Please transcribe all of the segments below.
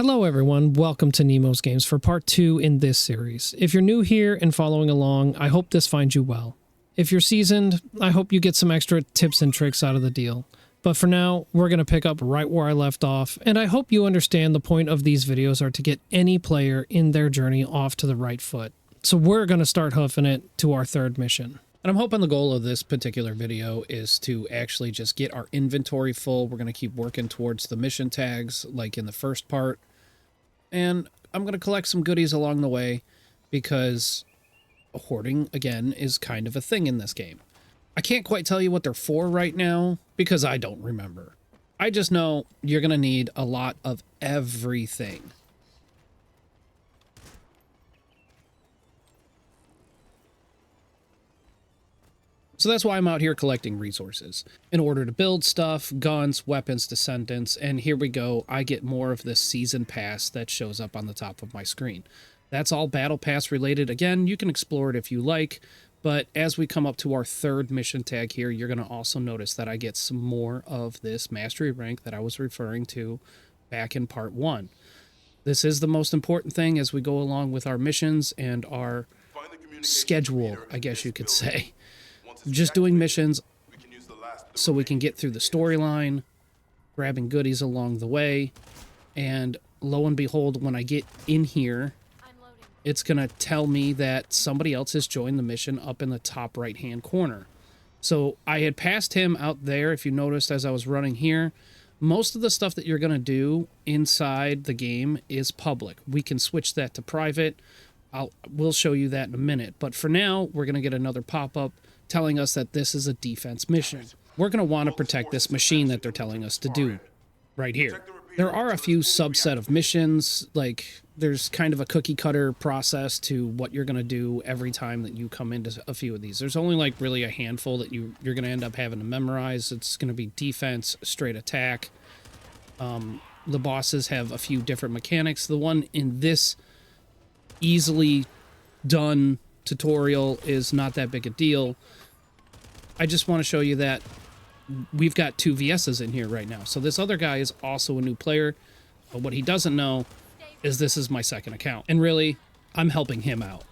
Hello everyone, welcome to NeMoZGameZ for part 2 in this series. If you're new here and following along, I hope this finds you well. If you're seasoned, I hope you get some extra tips and tricks out of the deal. But for now, we're going to pick up right where I left off, and I hope you understand the point of these videos are to get any player in their journey off to the right foot. So we're going to start hoofing it to our third mission. And I'm hoping the goal of this particular video is to actually just get our inventory full. We're going to keep working towards the mission tags like in the first part. And I'm going to collect some goodies along the way because hoarding, again, is kind of a thing in this game. I can't quite tell you what they're for right now because I don't remember. I just know you're going to need a lot of everything. So that's why I'm out here collecting resources in order to build stuff, guns, weapons, Descendants, and here we go. I get more of this season pass that shows up on the top of my screen. That's all battle pass related. Again, you can explore it if you like, but as we come up to our third mission tag here, you're going to also notice that I get some more of this mastery rank that I was referring to back in part 1. This is the most important thing as we go along with our missions and our schedule, I guess you could say. Just doing missions so we can get through the storyline, grabbing goodies along the way, and lo and behold, when I get in here, it's going to tell me that somebody else has joined the mission up in the top right-hand corner. So I had passed him out there, if you noticed as I was running here. Most of the stuff that you're going to do inside the game is public. We can switch that to private. We'll show you that in a minute. But for now, we're going to get another pop-up telling us that this is a defense mission. We're going to want to protect this machine that they're telling us to do right here. There are a few subset of missions, like there's kind of a cookie cutter process to what you're going to do every time that you come into a few of these. There's only like really a handful that you're going to end up having to memorize. It's going to be defense, straight attack. The bosses have a few different mechanics. The one in this easily done tutorial is not that big a deal. I just want to show you that we've got 2 VSs in here right now. So this other guy is also a new player, but what he doesn't know is this is my second account. And really, I'm helping him out.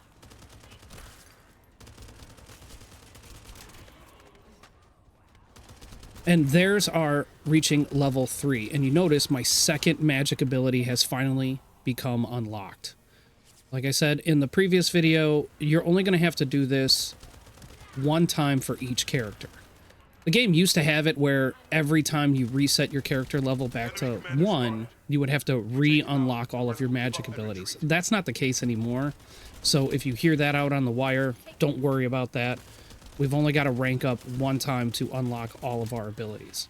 And there's our reaching level 3. And you notice my second magic ability has finally become unlocked. Like I said in the previous video, you're only going to have to do this one time for each character. The game used to have it where every time you reset your character level back to 1, you would have to re-unlock all of your magic abilities. That's not the case anymore. So if you hear that out on the wire, don't worry about that. We've only got to rank up one time to unlock all of our abilities.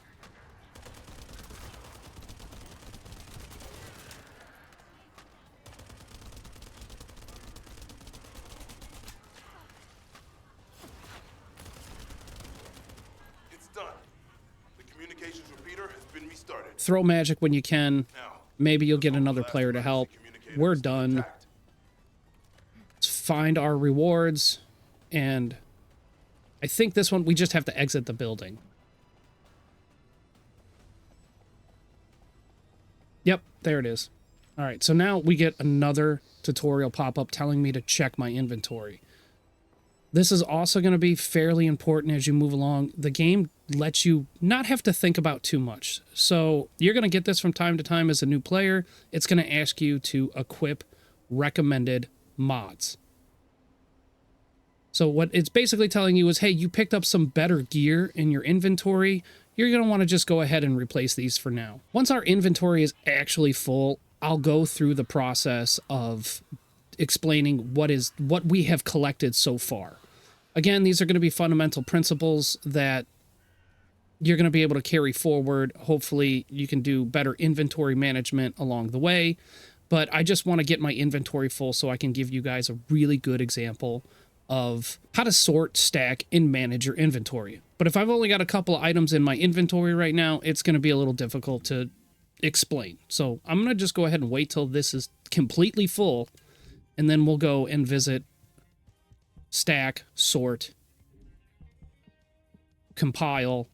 Throw magic when you can. Maybe you'll get another player to help. We're done. Let's find our rewards. And I think this one, we just have to exit the building. Yep, there it is. All right, so now we get another tutorial pop-up telling me to check my inventory. This is also going to be fairly important as you move along. The game lets you not have to think about too much. So you're going to get this from time to time as a new player. It's going to ask you to equip recommended mods. So what it's basically telling you is, hey, you picked up some better gear in your inventory. You're going to want to just go ahead and replace these for now. Once our inventory is actually full, I'll go through the process of explaining what we have collected so far. Again, these are going to be fundamental principles that you're going to be able to carry forward. Hopefully, you can do better inventory management along the way. But I just want to get my inventory full so I can give you guys a really good example of how to sort, stack, and manage your inventory. But if I've only got a couple of items in my inventory right now, it's going to be a little difficult to explain. So I'm going to just go ahead and wait till this is completely full, and then we'll go and visit, stack, sort, compile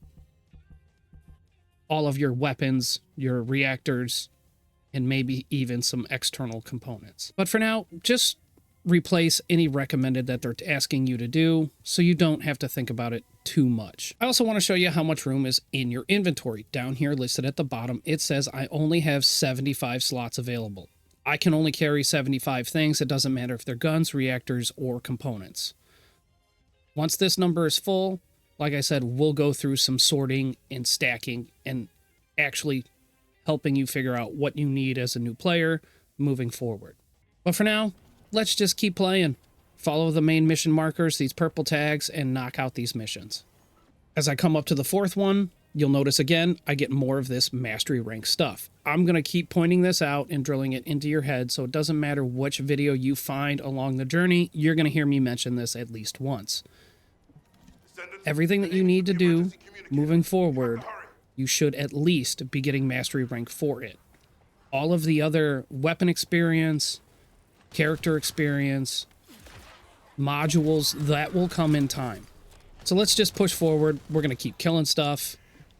all of your weapons, your reactors, and maybe even some external components. But for now, just replace any recommended that they're asking you to do so you don't have to think about it too much. I also want to show you how much room is in your inventory. Down here listed at the bottom, it says I only have 75 slots available. I can only carry 75 things. It doesn't matter if they're guns, reactors, or components. Once this number is full, like I said, we'll go through some sorting and stacking and actually helping you figure out what you need as a new player moving forward. But for now, let's just keep playing. Follow the main mission markers, these purple tags, and knock out these missions. As I come up to the fourth one, you'll notice again, I get more of this mastery rank stuff. I'm going to keep pointing this out and drilling it into your head, so it doesn't matter which video you find along the journey, you're going to hear me mention this at least once. Everything that you need to do moving forward, you should at least be getting mastery rank for it. All of the other weapon experience, character experience, modules, that will come in time. So let's just push forward. We're going to keep killing stuff,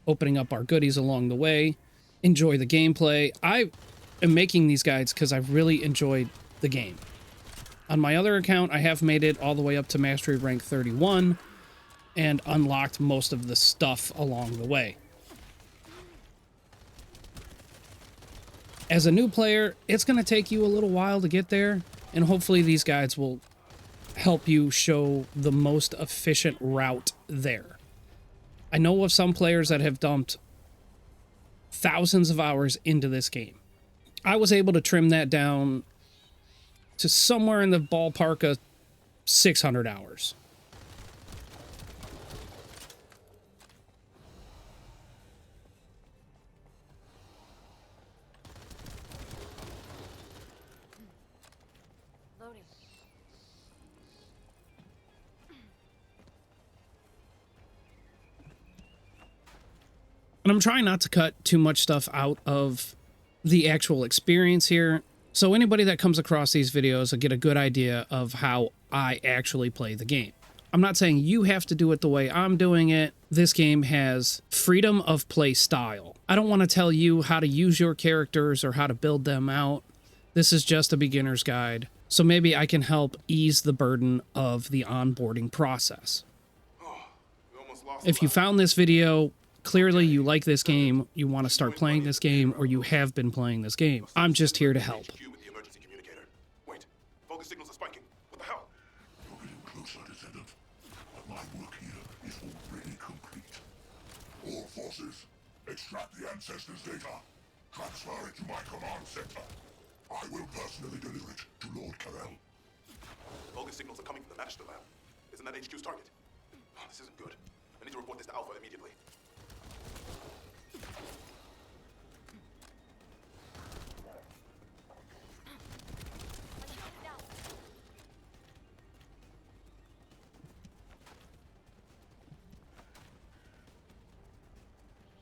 opening up our goodies along the way, enjoy the gameplay. I am making these guides because I've really enjoyed the game. On my other account, I have made it all the way up to mastery rank 31 and unlocked most of the stuff along the way. As a new player, it's going to take you a little while to get there, and hopefully these guides will help you show the most efficient route there. I know of some players that have dumped thousands of hours into this game. I was able to trim that down to somewhere in the ballpark of 600 hours. And I'm trying not to cut too much stuff out of the actual experience here, so anybody that comes across these videos will get a good idea of how I actually play the game. I'm not saying you have to do it the way I'm doing it. This game has freedom of play style. I don't want to tell you how to use your characters or how to build them out. This is just a beginner's guide, so maybe I can help ease the burden of the onboarding process. If you found this video, clearly you like this game, you want to start playing this game, or you have been playing this game. I'm just here to help. Wait, focus signals are spiking. What the hell? You're getting closer, Descendant. But my work here is already complete. All forces, extract the Ancestors' data. Transfer it to my command center. I will personally deliver it to Lord Carell. Focus signals are coming from the Magister lab. Isn't that HQ's target? Oh, this isn't good. I need to report this to Alpha immediately.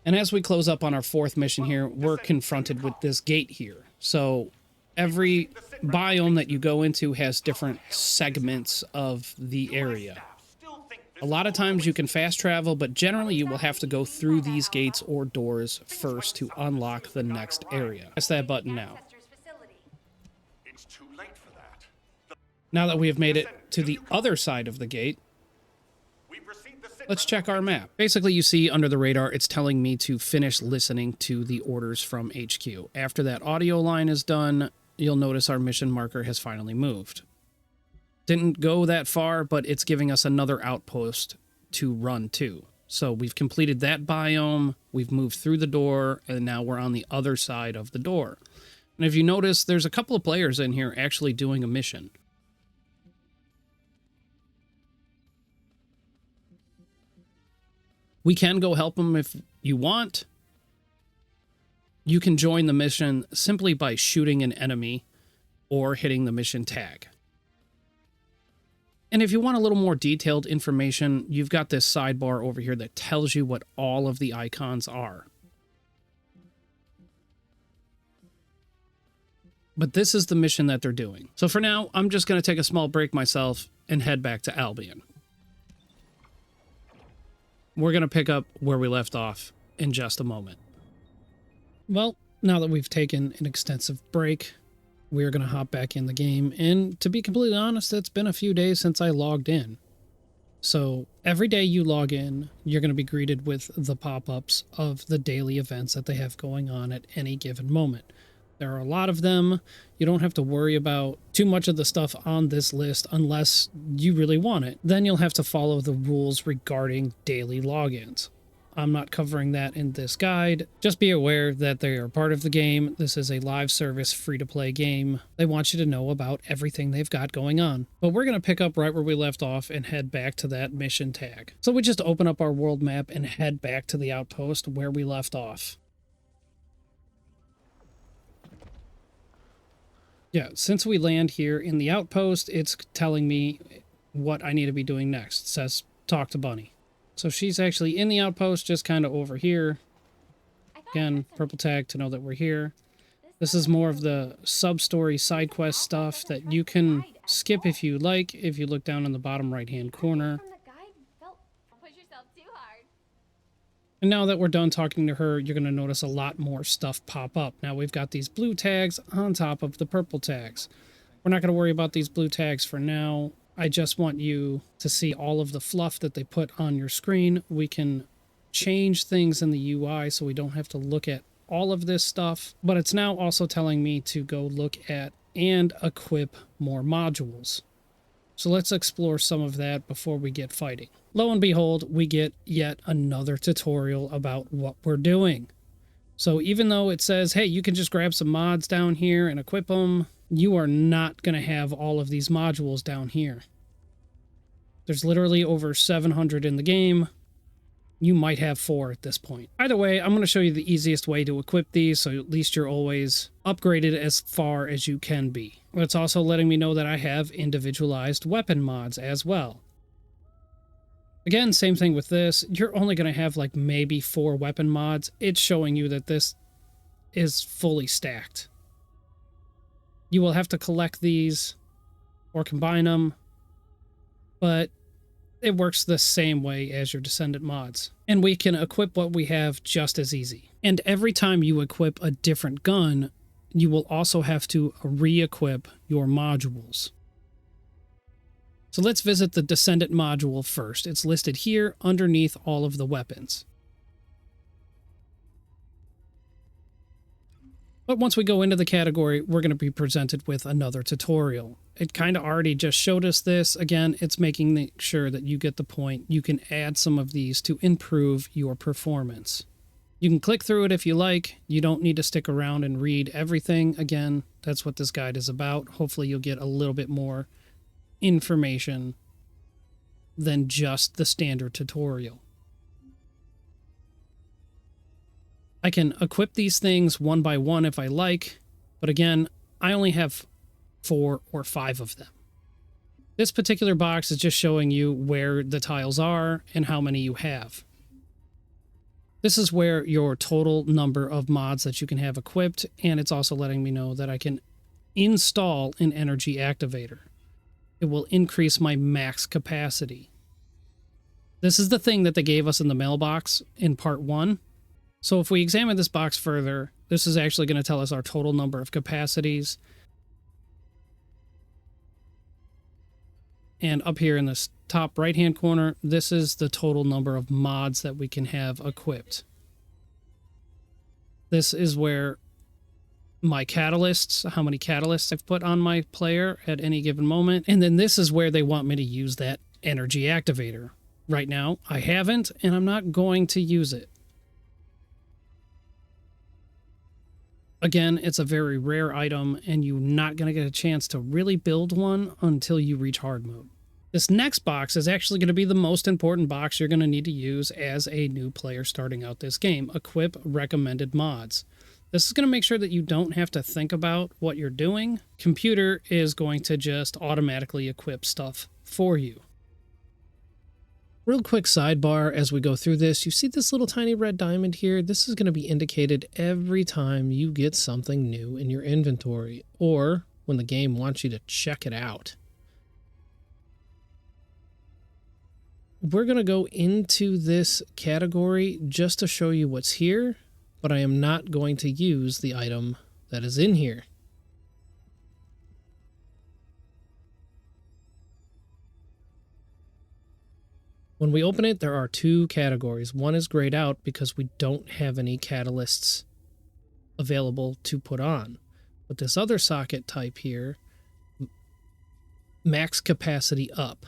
And as we close up on our fourth mission here, we're confronted with this gate here. So every biome that you go into has different segments of the area. A lot of times you can fast travel, but generally you will have to go through these gates or doors first to unlock the next area. Press that button now. It's too late for that. Now that we have made it to the other side of the gate, let's check our map. Basically, you see under the radar, it's telling me to finish listening to the orders from HQ. After that audio line is done, you'll notice our mission marker has finally moved. Didn't go that far, but it's giving us another outpost to run to. So we've completed that biome, we've moved through the door, and now we're on the other side of the door. And if you notice, there's a couple of players in here actually doing a mission. We can go help them if you want. You can join the mission simply by shooting an enemy or hitting the mission tag. And if you want a little more detailed information, you've got this sidebar over here that tells you what all of the icons are. But this is the mission that they're doing. So for now, I'm just going to take a small break myself and head back to Albion. We're going to pick up where we left off in just a moment. Well, Now that we've taken an extensive break, we're going to hop back in the game. And to be completely honest, it's been a few days since I logged in. So every day you log in, you're going to be greeted with the pop-ups of the daily events that they have going on at any given moment. There are a lot of them. You don't have to worry about too much of the stuff on this list unless you really want it. Then you'll have to follow the rules regarding daily logins. I'm not covering that in this guide. Just be aware that they are part of the game. This is a live service, free-to-play game. They want you to know about everything they've got going on. But we're going to pick up right where we left off and head back to that mission tag. So we just open up our world map and head back to the outpost where we left off. Yeah, since we land here in the outpost, it's telling me what I need to be doing next. It says, talk to Bunny. So she's actually in the outpost, just kind of over here. Again, purple tag to know that we're here. This is more of the sub-story side quest stuff that you can skip if you like, if you look down in the bottom right-hand corner. And now that we're done talking to her, you're going to notice a lot more stuff pop up. Now we've got these blue tags on top of the purple tags. We're not going to worry about these blue tags for now. I just want you to see all of the fluff that they put on your screen. We can change things in the UI so we don't have to look at all of this stuff. But it's now also telling me to go look at and equip more modules. So let's explore some of that before we get fighting. Lo and behold, we get yet another tutorial about what we're doing. So even though it says, hey, you can just grab some mods down here and equip them, you are not going to have all of these modules down here. There's literally over 700 in the game. You might have 4 at this point. Either way, I'm going to show you the easiest way to equip these, so at least you're always upgraded as far as you can be. It's also letting me know that I have individualized weapon mods as well. Again, same thing with this. You're only going to have like maybe 4 weapon mods. It's showing you that this is fully stacked. You will have to collect these or combine them, but it works the same way as your Descendant mods. And we can equip what we have just as easy. And every time you equip a different gun, you will also have to re-equip your modules. So let's visit the Descendant module first. It's listed here underneath all of the weapons. But once we go into the category, we're going to be presented with another tutorial. It kind of already just showed us this. Again, it's making sure that you get the point. You can add some of these to improve your performance. You can click through it if you like. You don't need to stick around and read everything. Again, that's what this guide is about. Hopefully you'll get a little bit more information than just the standard tutorial. I can equip these things one by one if I like, but again, I only have 4 or 5 of them. This particular box is just showing you where the tiles are and how many you have. This is where your total number of mods that you can have equipped, and it's also letting me know that I can install an energy activator. It will increase my max capacity. This is the thing that they gave us in the mailbox in part 1. So if we examine this box further, this is actually going to tell us our total number of capacities. And up here in this top right-hand corner, this is the total number of mods that we can have equipped. This is where my catalysts, how many catalysts I've put on my player at any given moment. And then this is where they want me to use that energy activator. Right now, I haven't, and I'm not going to use it. Again, it's a very rare item, and you're not going to get a chance to really build one until you reach hard mode. This next box is actually going to be the most important box you're going to need to use as a new player starting out this game. Equip recommended mods. This is going to make sure that you don't have to think about what you're doing. Computer is going to just automatically equip stuff for you. Real quick sidebar as we go through this, you see this little tiny red diamond here? This is going to be indicated every time you get something new in your inventory, or when the game wants you to check it out. We're going to go into this category just to show you what's here, but I am not going to use the item that is in here. When we open it, there are two categories. One is grayed out because we don't have any catalysts available to put on. But this other socket type here, max capacity up.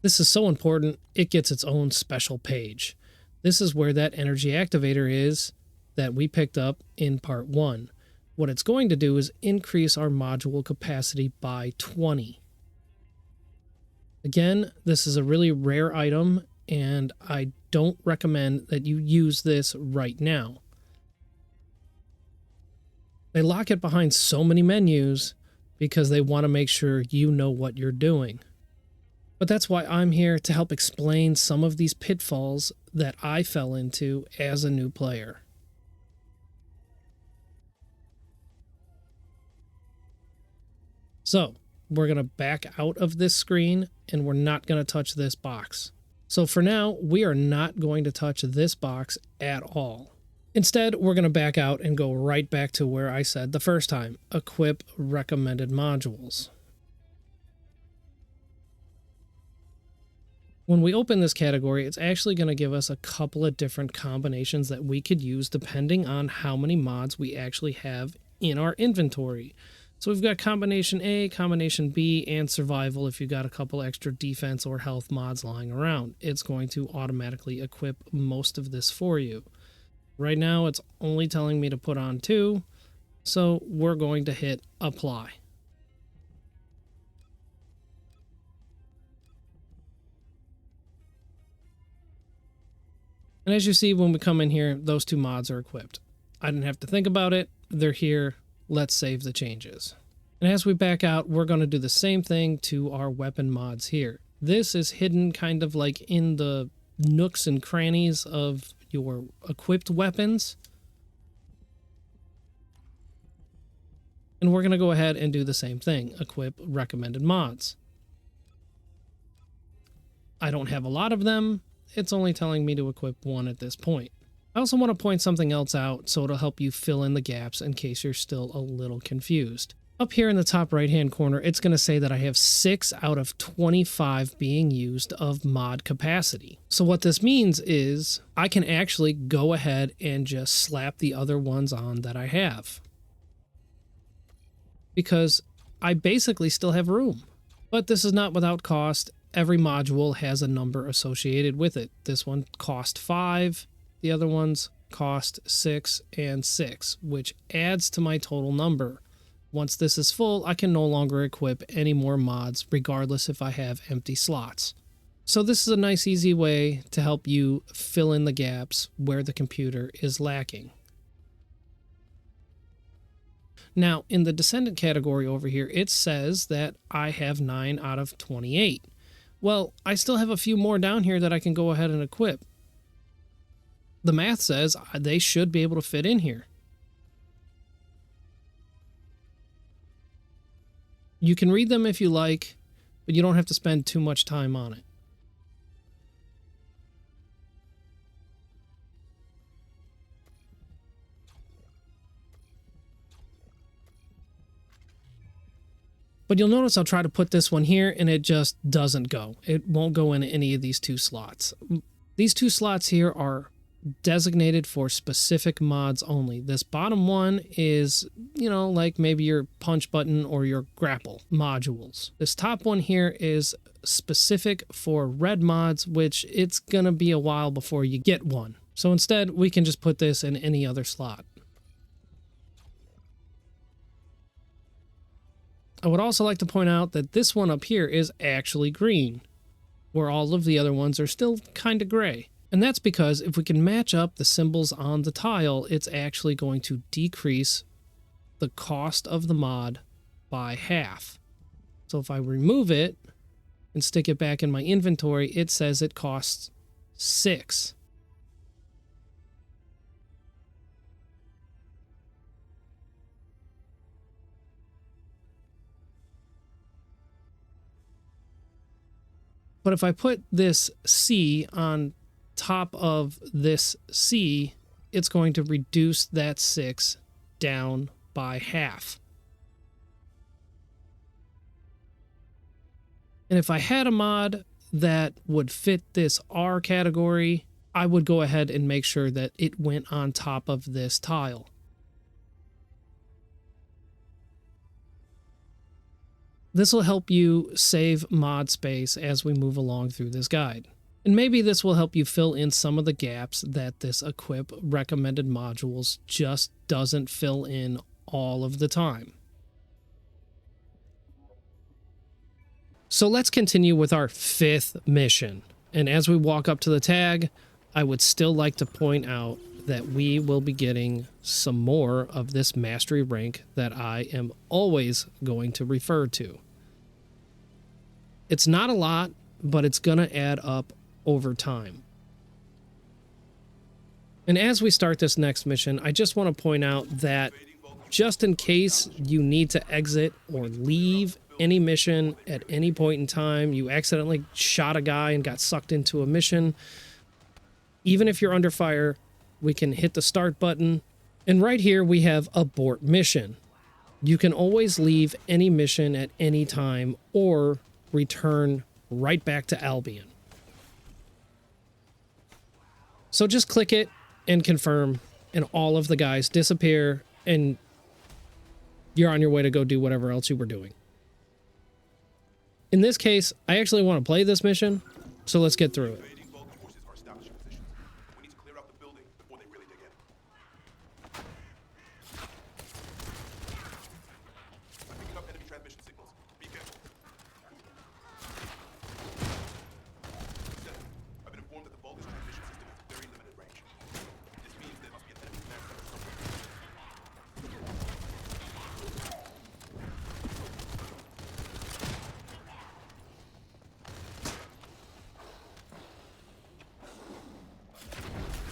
This is so important, it gets its own special page. This is where that energy activator is that we picked up in part 1. What it's going to do is increase our module capacity by 20. Again, this is a really rare item, and I don't recommend that you use this right now. They lock it behind so many menus because they want to make sure you know what you're doing. But that's why I'm here to help explain some of these pitfalls that I fell into as a new player. So, we're going to back out of this screen and we're not going to touch this box. So for now, we are not going to touch this box at all. Instead, we're going to back out and go right back to where I said the first time, equip recommended modules. When we open this category, it's actually going to give us a couple of different combinations that we could use depending on how many mods we actually have in our inventory. So we've got combination A, combination B, and survival if you've got a couple extra defense or health mods lying around. It's going to automatically equip most of this for you. Right now, it's only telling me to put on 2, so we're going to hit apply. And as you see, when we come in here, those 2 mods are equipped. I didn't have to think about it. They're here. Let's save the changes. And as we back out, we're going to do the same thing to our weapon mods here. This is hidden kind of like in the nooks and crannies of your equipped weapons. And we're going to go ahead and do the same thing, equip recommended mods. I don't have a lot of them. It's only telling me to equip 1 at this point. I also want to point something else out so it'll help you fill in the gaps in case you're still a little confused. Up here in the top right hand corner, it's going to say that I have 6 out of 25 being used of mod capacity. So what this means is I can actually go ahead and just slap the other ones on that I have, because I basically still have room. But this is not without cost. Every module has a number associated with it. This one cost 5. The other ones cost 6 and 6, which adds to my total number. Once this is full, I can no longer equip any more mods, regardless if I have empty slots. So this is a nice, easy way to help you fill in the gaps where the computer is lacking. Now, in the Descendant category over here, it says that I have 9 out of 28. Well, I still have a few more down here that I can go ahead and equip. The math says they should be able to fit in here. You can read them if you like, but you don't have to spend too much time on it. But you'll notice I'll try to put this one here and it just doesn't go. It won't go in any of these 2 slots. These 2 slots here are designated for specific mods only. This bottom one is, like maybe your punch button or your grapple modules. This top one here is specific for red mods, which it's gonna be a while before you get one. So instead, we can just put this in any other slot. I would also like to point out that this one up here is actually green, where all of the other ones are still kind of gray. And that's because if we can match up the symbols on the tile, it's actually going to decrease the cost of the mod by half. So if I remove it and stick it back in my inventory, it says it costs 6. But if I put this C on top of this C, it's going to reduce that 6 down by half. And if I had a mod that would fit this R category, I would go ahead and make sure that it went on top of this tile. This will help you save mod space as we move along through this guide. And maybe this will help you fill in some of the gaps that this equip recommended modules just doesn't fill in all of the time. So let's continue with our 5th mission. And as we walk up to the tag, I would still like to point out that we will be getting some more of this mastery rank that I am always going to refer to. It's not a lot, but it's going to add up over time. And as we start this next mission, I just want to point out that just in case you need to exit or leave any mission at any point in time, you accidentally shot a guy and got sucked into a mission, even if you're under fire, we can hit the start button. And right here we have abort mission. You can always leave any mission at any time or return right back to Albion. So just click it and confirm, and all of the guys disappear, and you're on your way to go do whatever else you were doing. In this case, I actually want to play this mission, so let's get through it.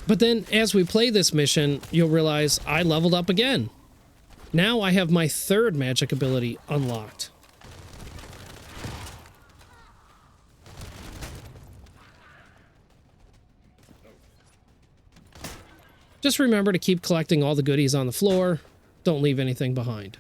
But then, as we play this mission, you'll realize I leveled up again. Now I have my 3rd magic ability unlocked. Just remember to keep collecting all the goodies on the floor. Don't leave anything behind.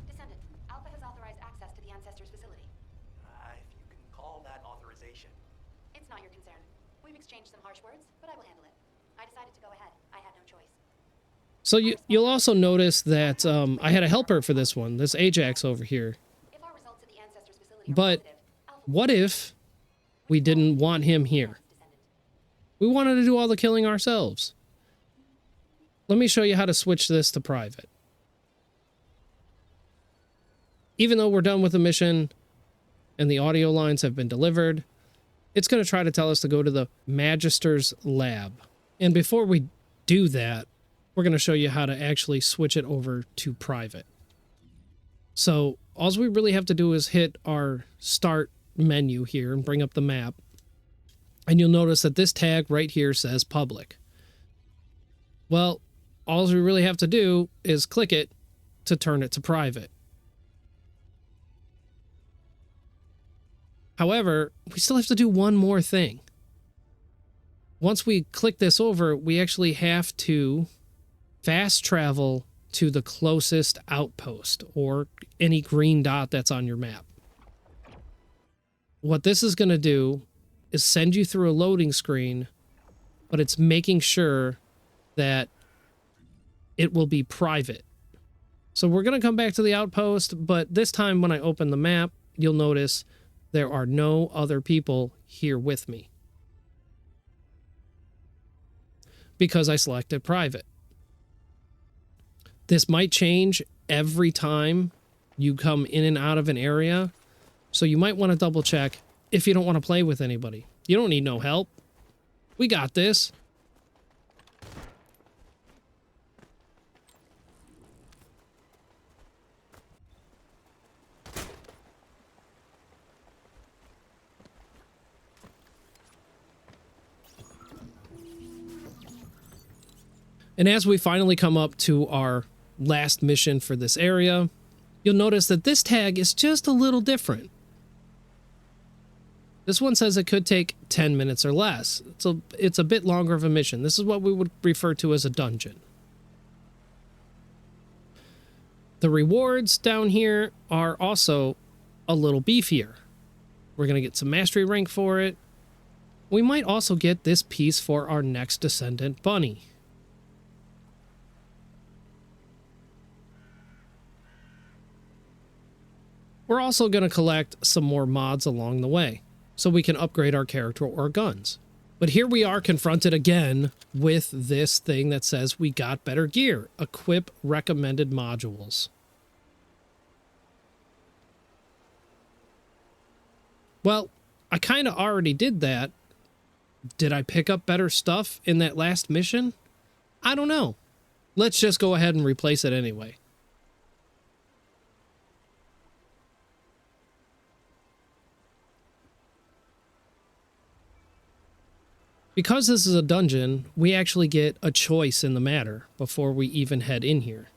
Descendant, Alpha has authorized access to the Ancestors' facility. If you can call that authorization. It's not your concern. We've exchanged some harsh words, but I will handle it. I decided to go ahead. I had no choice. So you'll also notice that I had a helper for this one, this Ajax over here. If our results at the Ancestors' facility are But positive, Alpha what if we didn't want him here? We wanted to do all the killing ourselves. Let me show you how to switch this to private. Even though we're done with the mission and the audio lines have been delivered, it's going to try to tell us to go to the Magister's lab. And before we do that, we're going to show you how to actually switch it over to private. So all we really have to do is hit our start menu here and bring up the map. And you'll notice that this tag right here says public. Well, all we really have to do is click it to turn it to private. However, we still have to do one more thing. Once we click this over, we actually have to fast travel to the closest outpost or any green dot that's on your map. What this is going to do is send you through a loading screen, but it's making sure that it will be private. So we're going to come back to the outpost, but this time when I open the map, you'll notice there are no other people here with me because I selected private. This might change every time you come in and out of an area, so you might want to double check if you don't want to play with anybody. You don't need no help. We got this. And as we finally come up to our last mission for this area, you'll notice that this tag is just a little different. This one says it could take 10 minutes or less. It's a bit longer of a mission. This is what we would refer to as a dungeon. The rewards down here are also a little beefier. We're going to get some mastery rank for it. We might also get this piece for our next Descendant bunny. We're also going to collect some more mods along the way, so we can upgrade our character or guns. But here we are confronted again with this thing that says we got better gear. Equip recommended modules. Well, I kind of already did that. Did I pick up better stuff in that last mission? I don't know. Let's just go ahead and replace it anyway. Because this is a dungeon, we actually get a choice in the matter before we even head in here.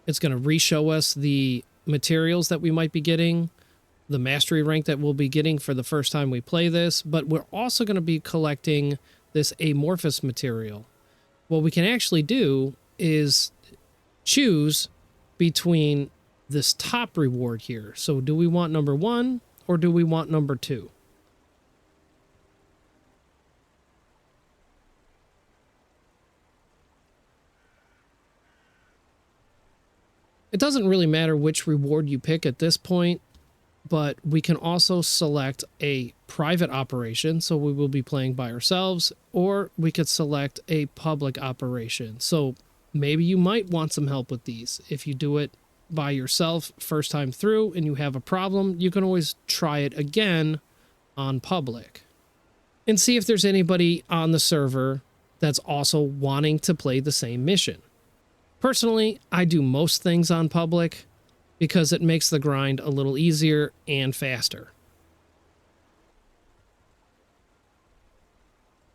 It's going to re-show us the materials that we might be getting, the mastery rank that we'll be getting for the first time we play this, but we're also going to be collecting this amorphous material. What we can actually do is choose between this top reward here. So do we want number 1 or do we want number 2? It doesn't really matter which reward you pick at this point, but we can also select a private operation, so we will be playing by ourselves, or we could select a public operation. So maybe you might want some help with these. If you do it by yourself first time through and you have a problem, you can always try it again on public and see if there's anybody on the server that's also wanting to play the same mission. Personally, I do most things on public because it makes the grind a little easier and faster.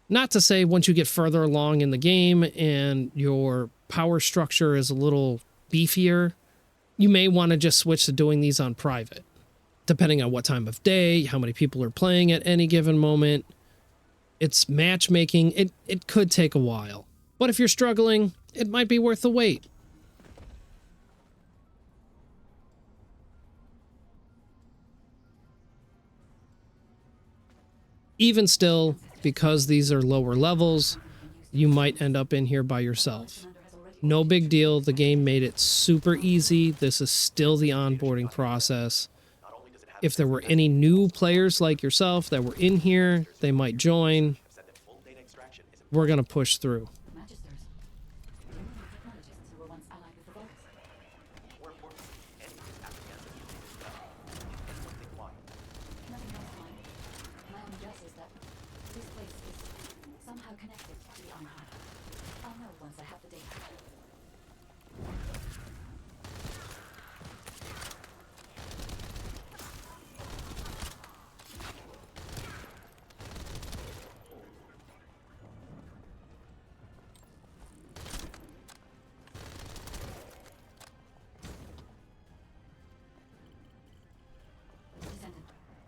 Not to say once you get further along in the game and your power structure is a little beefier, you may want to just switch to doing these on private. Depending on what time of day, how many people are playing at any given moment, it's matchmaking. It could take a while. But if you're struggling, it might be worth the wait. Even still, because these are lower levels, you might end up in here by yourself. No big deal. The game made it super easy. This is still the onboarding process. If there were any new players like yourself that were in here, they might join. We're going to push through.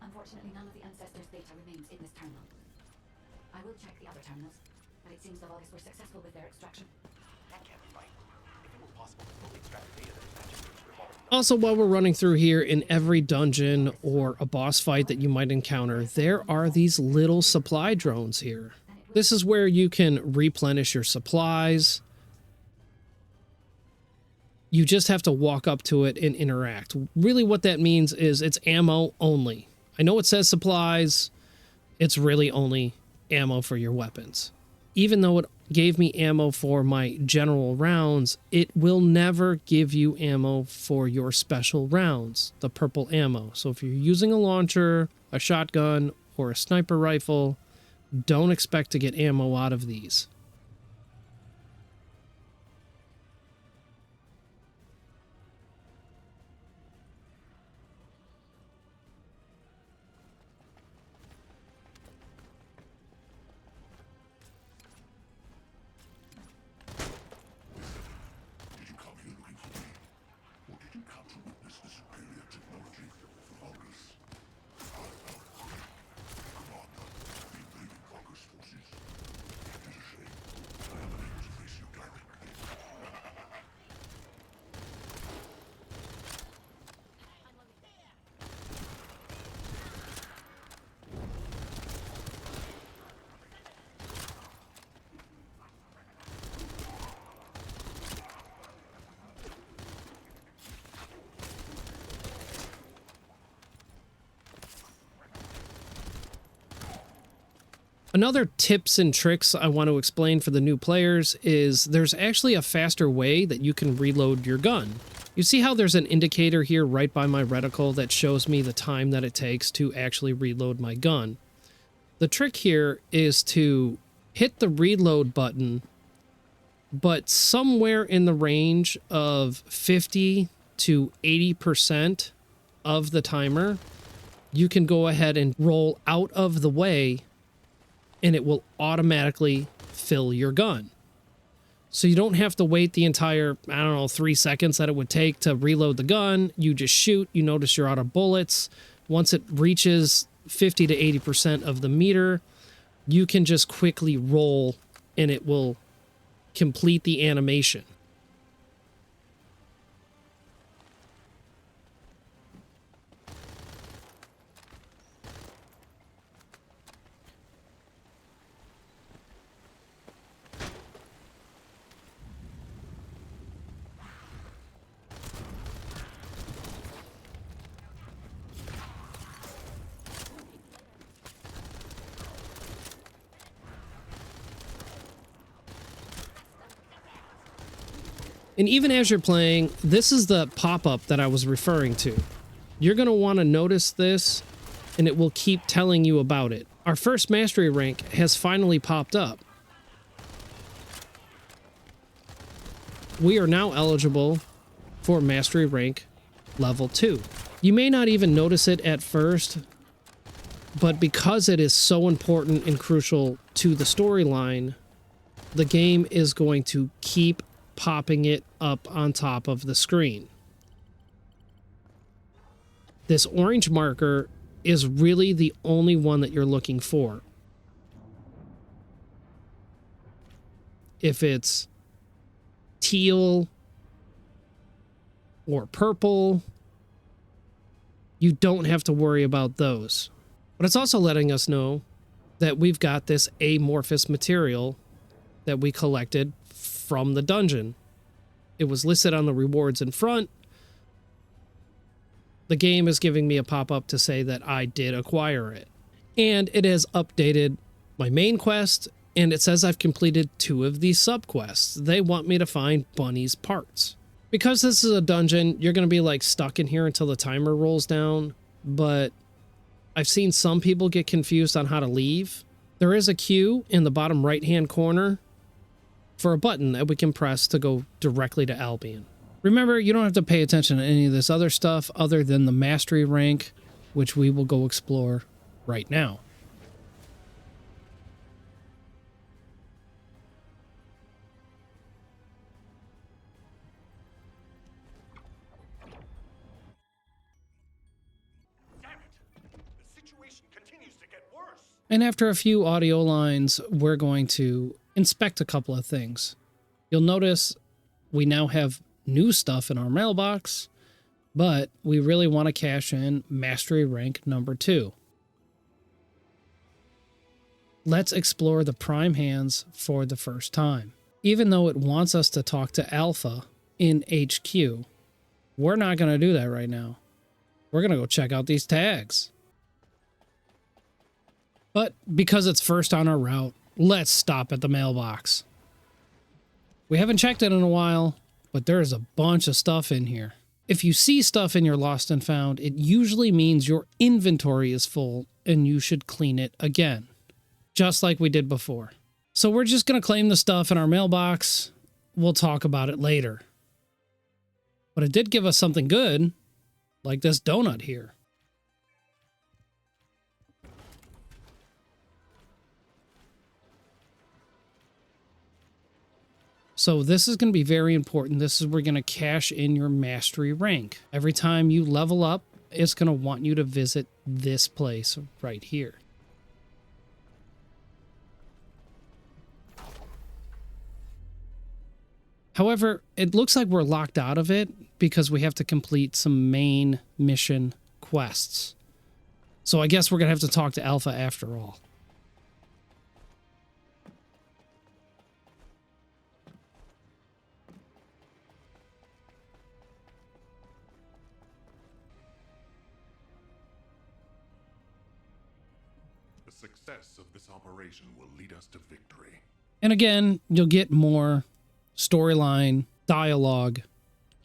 Unfortunately, none of the ancestors' data remains in this terminal. I will check the other terminals, but it seems the Vulgus were successful with their extraction. That can't be right. If it were possible to fully extract the data that is matching would have already Also, while we're running through here, in every dungeon or a boss fight that you might encounter, there are these little supply drones here. This is where you can replenish your supplies. You just have to walk up to it and interact. Really what that means is it's ammo only. I know it says supplies, it's really only ammo for your weapons. Even though it gave me ammo for my general rounds, it will never give you ammo for your special rounds, the purple ammo. So if you're using a launcher, a shotgun, or a sniper rifle, don't expect to get ammo out of these. Another tips and tricks I want to explain for the new players is there's actually a faster way that you can reload your gun. You see how there's an indicator here right by my reticle that shows me the time that it takes to actually reload my gun. The trick here is to hit the reload button, but somewhere in the range of 50 to 80% of the timer, you can go ahead and roll out of the way and it will automatically fill your gun. So you don't have to wait the entire, 3 seconds that it would take to reload the gun. You just shoot, you notice you're out of bullets. Once it reaches 50 to 80% of the meter, you can just quickly roll and it will complete the animation. And even as you're playing, this is the pop-up that I was referring to. You're going to want to notice this, and it will keep telling you about it. Our first mastery rank has finally popped up. We are now eligible for mastery rank level 2. You may not even notice it at first, but because it is so important and crucial to the storyline, the game is going to keep popping it up on top of the screen. This orange marker is really the only one that you're looking for. If it's teal or purple, you don't have to worry about those. But it's also letting us know that we've got this amorphous material that we collected from the dungeon. It was listed on the rewards in front. The game is giving me a pop-up to say that I did acquire it. And it has updated my main quest, and it says I've completed 2 of these sub-quests. They want me to find Bunny's parts. Because this is a dungeon, you're going to be like stuck in here until the timer rolls down, but I've seen some people get confused on how to leave. There is a queue in the bottom right-hand corner for a button that we can press to go directly to Albion. Remember, you don't have to pay attention to any of this other stuff other than the mastery rank, which we will go explore right now. Damn it! The situation continues to get worse. And after a few audio lines, we're going to inspect a couple of things. You'll notice we now have new stuff in our mailbox, but we really want to cash in mastery rank number 2. Let's explore the prime hands for the first time. Even though it wants us to talk to Alpha in HQ, we're not going to do that right now. We're going to go check out these tags. But because it's first on our route, let's stop at the mailbox. We haven't checked it in a while, but there is a bunch of stuff in here. If you see stuff in your lost and found, it usually means your inventory is full and you should clean it again, just like we did before. So we're just going to claim the stuff in our mailbox. We'll talk about it later. But it did give us something good, like this donut here. So this is going to be very important. This is where you're going to cash in your mastery rank. Every time you level up, it's going to want you to visit this place right here. However, it looks like we're locked out of it because we have to complete some main mission quests. So I guess we're going to have to talk to Alpha after all. The success of this operation will lead us to victory. And again, you'll get more storyline dialogue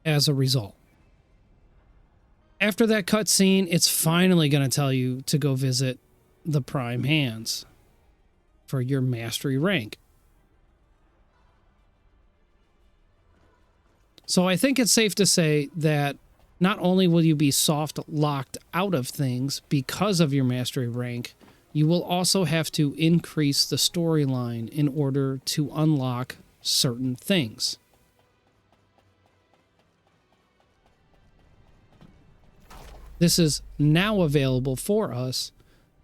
as a result. After that cutscene, it's finally going to tell you to go visit the Prime Hands for your mastery rank. So I think it's safe to say that not only will you be soft locked out of things because of your mastery rank, you will also have to increase the storyline in order to unlock certain things. This is now available for us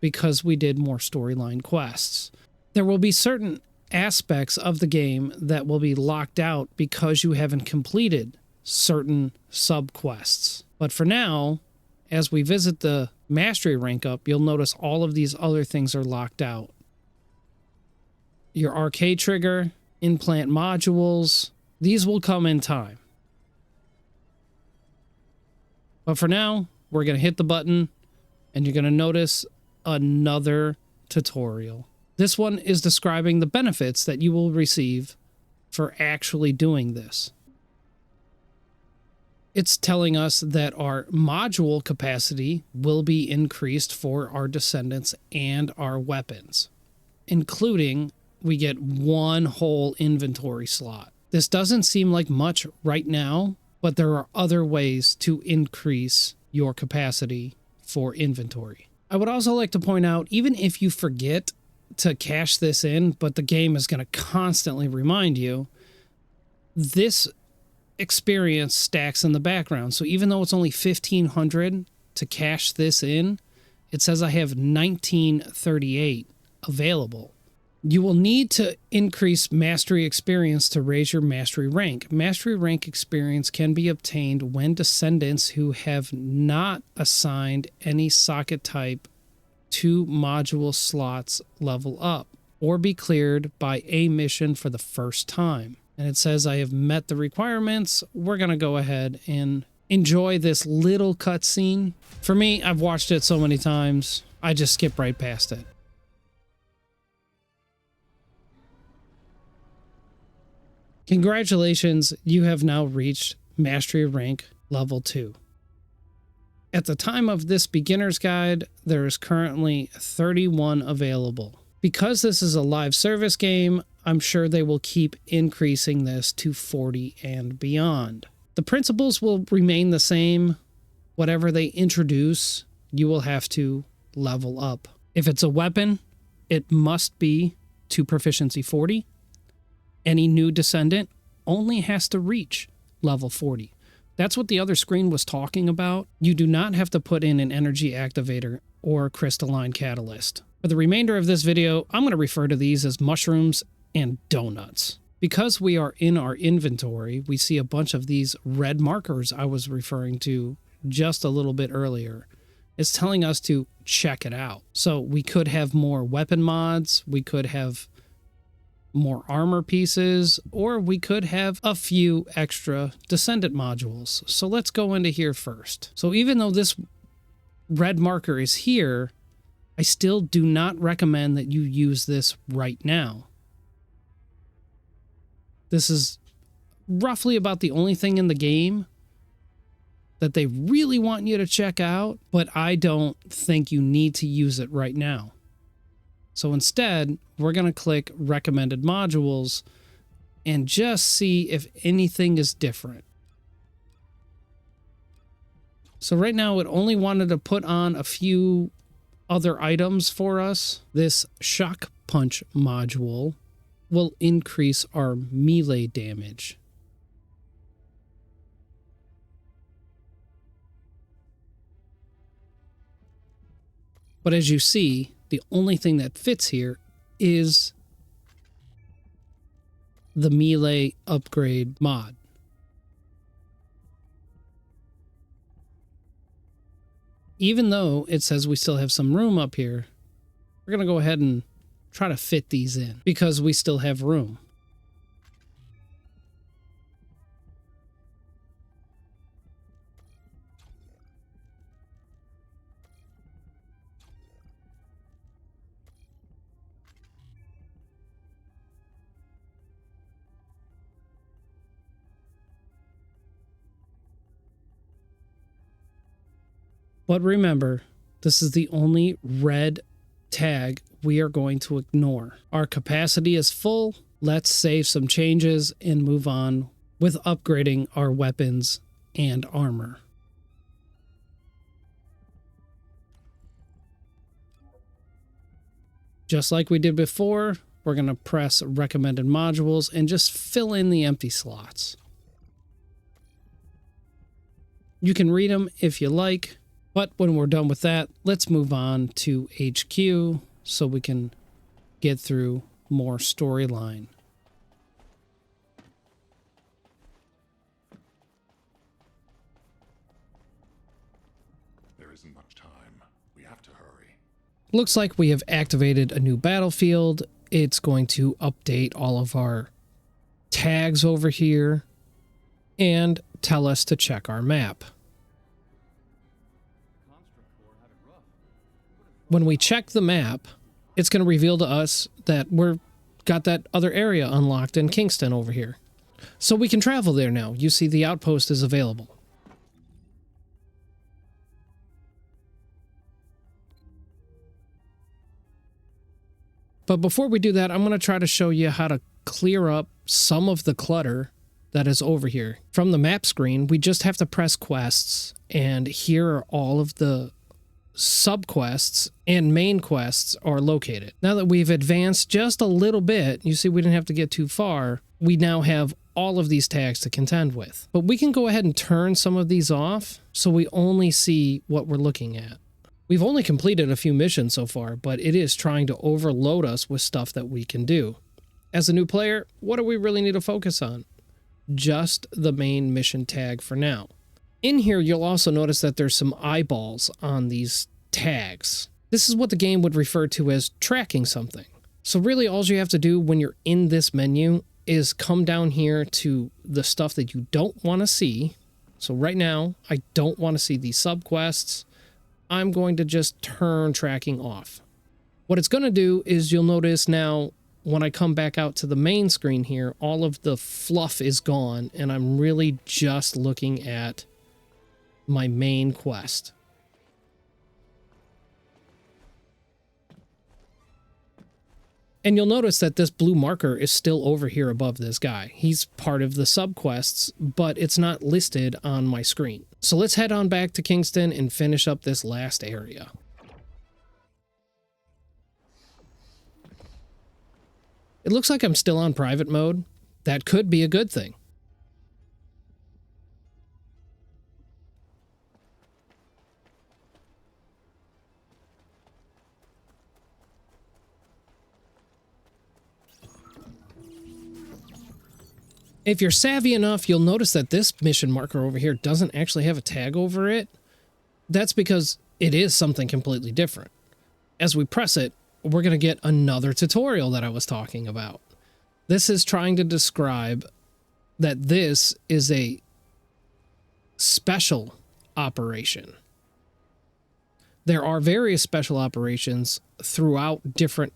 because we did more storyline quests. There will be certain aspects of the game that will be locked out because you haven't completed certain sub-quests. But for now, as we visit the mastery rank up, you'll notice all of these other things are locked out. Your arcade trigger, implant modules, these will come in time. But for now, we're going to hit the button and you're going to notice another tutorial. This one is describing the benefits that you will receive for actually doing this. It's telling us that our module capacity will be increased for our Descendants and our weapons, including we get one whole inventory slot. This doesn't seem like much right now, but there are other ways to increase your capacity for inventory. I would also like to point out, even if you forget to cash this in, but the game is going to constantly remind you, this experience stacks in the background. So even though it's only 1,500 to cash this in, it says I have 1938 available. You will need to increase mastery experience to raise your mastery rank. Mastery rank experience can be obtained when Descendants who have not assigned any socket type to module slots level up or be cleared by a mission for the first time. And it says I have met the requirements. We're going to go ahead and enjoy this little cutscene. For me, I've watched it so many times, I just skip right past it. Congratulations, you have now reached Mastery Rank Level 2. At the time of this beginner's guide, there is currently 31 available. Because this is a live service game, I'm sure they will keep increasing this to 40 and beyond. The principles will remain the same. Whatever they introduce, you will have to level up. If it's a weapon, it must be to proficiency 40. Any new Descendant only has to reach level 40. That's what the other screen was talking about. You do not have to put in an energy activator or crystalline catalyst. For the remainder of this video, I'm going to refer to these as mushrooms and donuts. Because we are in our inventory, we see a bunch of these red markers I was referring to just a little bit earlier. It's telling us to check it out. So we could have more weapon mods, we could have more armor pieces, or we could have a few extra Descendant modules. So let's go into here first. So even though this red marker is here, I still do not recommend that you use this right now. This is roughly about the only thing in the game that they really want you to check out, but I don't think you need to use it right now. So instead, we're going to click recommended modules and just see if anything is different. So right now it only wanted to put on a few other items for us. This shock punch module will increase our melee damage. But as you see, the only thing that fits here is the melee upgrade mod. Even though it says we still have some room up here, we're going to go ahead and try to fit these in because we still have room. But remember, this is the only red tag we are going to ignore. Our capacity is full. Let's save some changes and move on with upgrading our weapons and armor. Just like we did before, we're going to press recommended modules and just fill in the empty slots. You can read them if you like, but when we're done with that, let's move on to HQ so we can get through more storyline. There isn't much time. We have to hurry. Looks like we have activated a new battlefield. It's going to update all of our tags over here and tell us to check our map. When we check the map, it's going to reveal to us that we're got that other area unlocked in Kingston over here. So we can travel there now. You see the outpost is available. But before we do that, I'm going to try to show you how to clear up some of the clutter that is over here. From the map screen, we just have to press quests, and here are all of the subquests and main quests are located. Now that we've advanced just a little bit, you see we didn't have to get too far, we now have all of these tags to contend with. But we can go ahead and turn some of these off so we only see what we're looking at. We've only completed a few missions so far, but it is trying to overload us with stuff that we can do. As a new player, what do we really need to focus on? Just the main mission tag for now. In here, you'll also notice that there's some eyeballs on these tags. This is what the game would refer to as tracking something. So really all you have to do when you're in this menu is come down here to the stuff that you don't want to see. So right now, I don't want to see these subquests. I'm going to just turn tracking off. What it's going to do is you'll notice now when I come back out to the main screen here, all of the fluff is gone and I'm really just looking at my main quest. And you'll notice that this blue marker is still over here above this guy. He's part of the subquests, but it's not listed on my screen. So let's head on back to Kingston and finish up this last area. It looks like I'm still on private mode. That could be a good thing. If you're savvy enough, you'll notice that this mission marker over here doesn't actually have a tag over it. That's because it is something completely different. As we press it, we're going to get another tutorial that I was talking about. This is trying to describe that this is a special operation. There are various special operations throughout different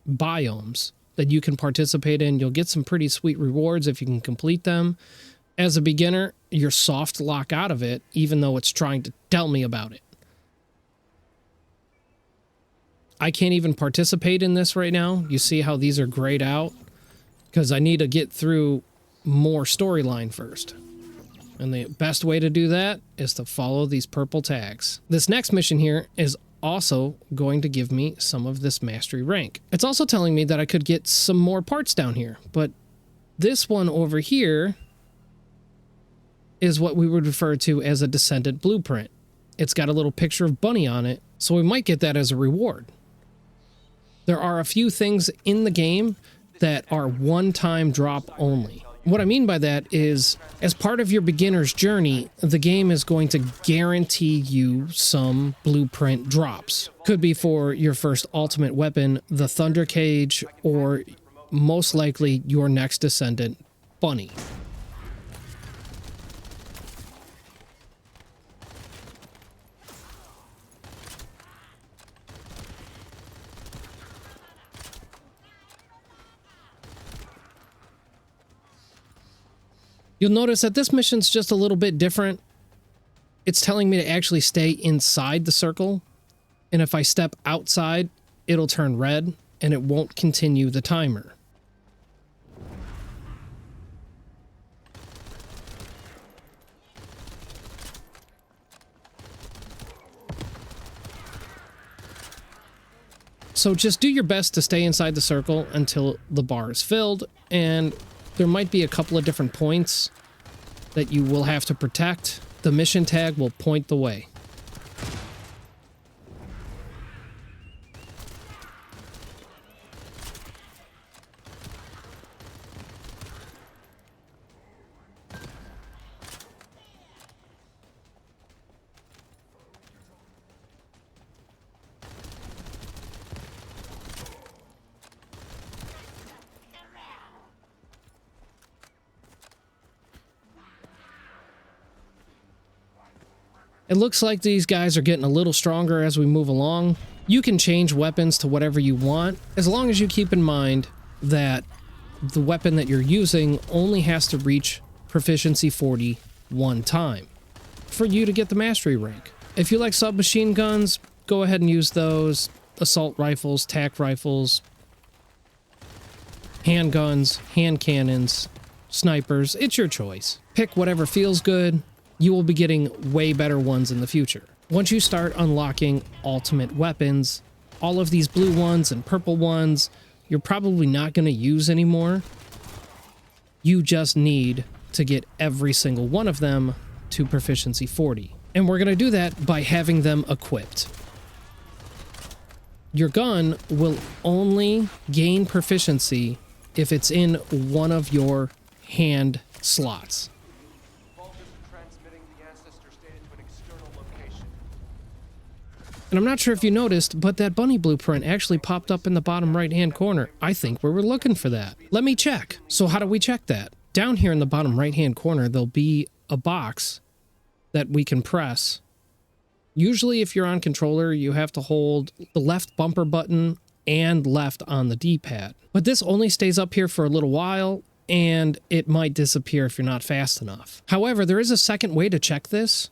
biomes that you can participate in. You'll get some pretty sweet rewards if you can complete them. As a beginner, you're soft lock out of it, even though it's trying to tell me about it. I can't even participate in this right now. You see how these are grayed out? Because I need to get through more storyline first. And the best way to do that is to follow these purple tags. This next mission here is also going to give me some of this mastery rank. It's also telling me that I could get some more parts down here, but this one over here is what we would refer to as a Descendant blueprint. It's got a little picture of Bunny on it, so we might get that as a reward. There are a few things in the game that are one-time drop only. What I mean by that is, as part of your beginner's journey, the game is going to guarantee you some blueprint drops. Could be for your first ultimate weapon, the Thunder Cage, or most likely your next Descendant, Bunny. You'll notice that this mission's just a little bit different. it's telling me to actually stay inside the circle. And if I step outside, it'll turn red and it won't continue the timer. So just do your best to stay inside the circle until the bar is filled, and there might be a couple of different points that you will have to protect. The mission tag will point the way. It looks like these guys are getting a little stronger as we move along. You can change weapons to whatever you want, as long as you keep in mind that the weapon that you're using only has to reach proficiency 40 one time for you to get the mastery rank. If you like submachine guns, go ahead and use those. Assault rifles, tac rifles, handguns, hand cannons, snipers, it's your choice. Pick whatever feels good. You will be getting way better ones in the future. Once you start unlocking ultimate weapons, all of these blue ones and purple ones, you're probably not going to use anymore. You just need to get every single one of them to proficiency 40. And we're going to do that by having them equipped. Your gun will only gain proficiency if it's in one of your hand slots. And I'm not sure if you noticed, but that bunny blueprint actually popped up in the bottom right-hand corner. I think we were looking for that. Let me check. So how do we check that? Down here in the bottom right-hand corner, there'll be a box that we can press. Usually if you're on controller, you have to hold the left bumper button and left on the D-pad. But this only stays up here for a little while, and it might disappear if you're not fast enough. However, there is a second way to check this.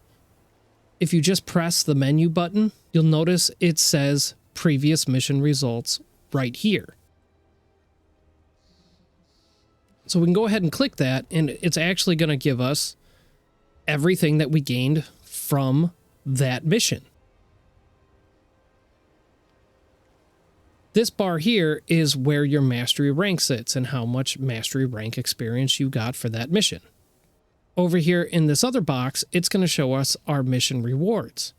If you just press the menu button, you'll notice it says previous mission results right here. So we can go ahead and click that, and it's actually going to give us everything that we gained from that mission. This bar here is where your mastery rank sits and how much mastery rank experience you got for that mission. Over here in this other box, it's going to show us our mission rewards.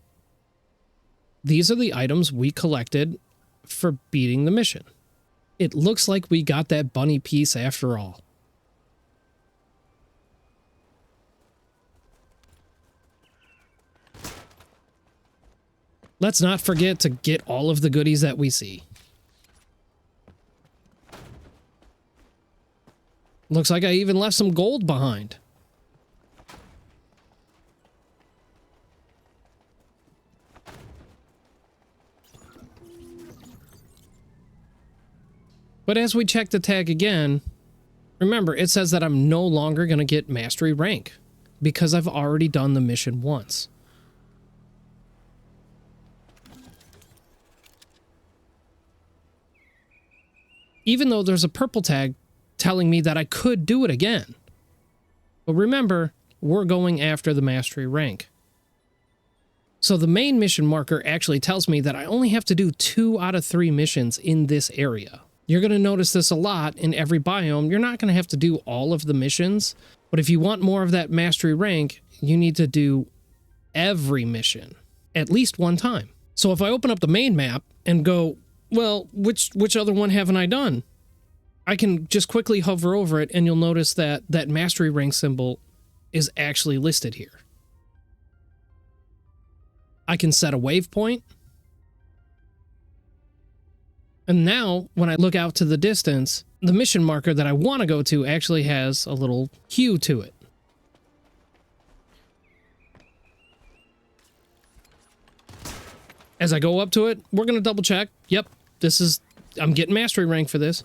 These are the items we collected for beating the mission. It looks like we got that bunny piece after all. Let's not forget to get all of the goodies that we see. Looks like I even left some gold behind. But as we check the tag again, remember, it says that I'm no longer going to get mastery rank because I've already done the mission once. Even though there's a purple tag telling me that I could do it again. But remember, we're going after the mastery rank. So the main mission marker actually tells me that I only have to do 2 out of 3 missions in this area. You're going to notice this a lot in every biome. You're not going to have to do all of the missions, but if you want more of that mastery rank, you need to do every mission at least one time. So if I open up the main map and go, well, which other one haven't I done? I can just quickly hover over it and you'll notice that that mastery rank symbol is actually listed here. I can set a waypoint. And now, when I look out to the distance, the mission marker that I want to go to actually has a little hue to it. As I go up to it, we're going to double check. Yep, I'm getting mastery rank for this.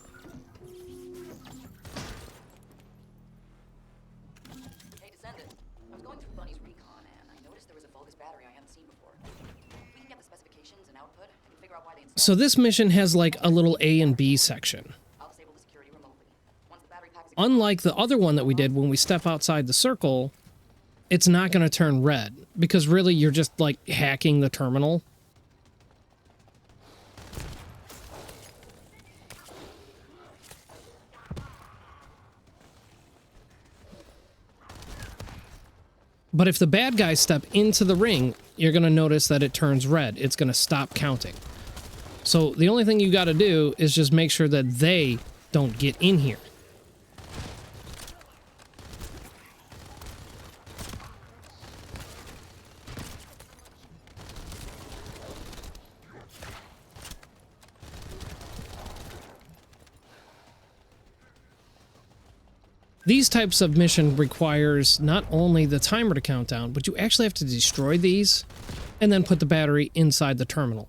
Hey, Descendant. I was going through Bunny's recon and I noticed there was a Vulgus battery I haven't seen before. We can get the specifications and output and figure out why they installed So this mission has like a little A and B section. I'll disable the security remotely. Once the battery pack is Unlike the other one that we did, when we step outside the circle, it's not going to turn red because really you're just like hacking the terminal. But if the bad guys step into the ring, you're going to notice that it turns red. It's going to stop counting. So the only thing you got to do is just make sure that they don't get in here. These types of mission requires not only the timer to count down, but you actually have to destroy these and then put the battery inside the terminal.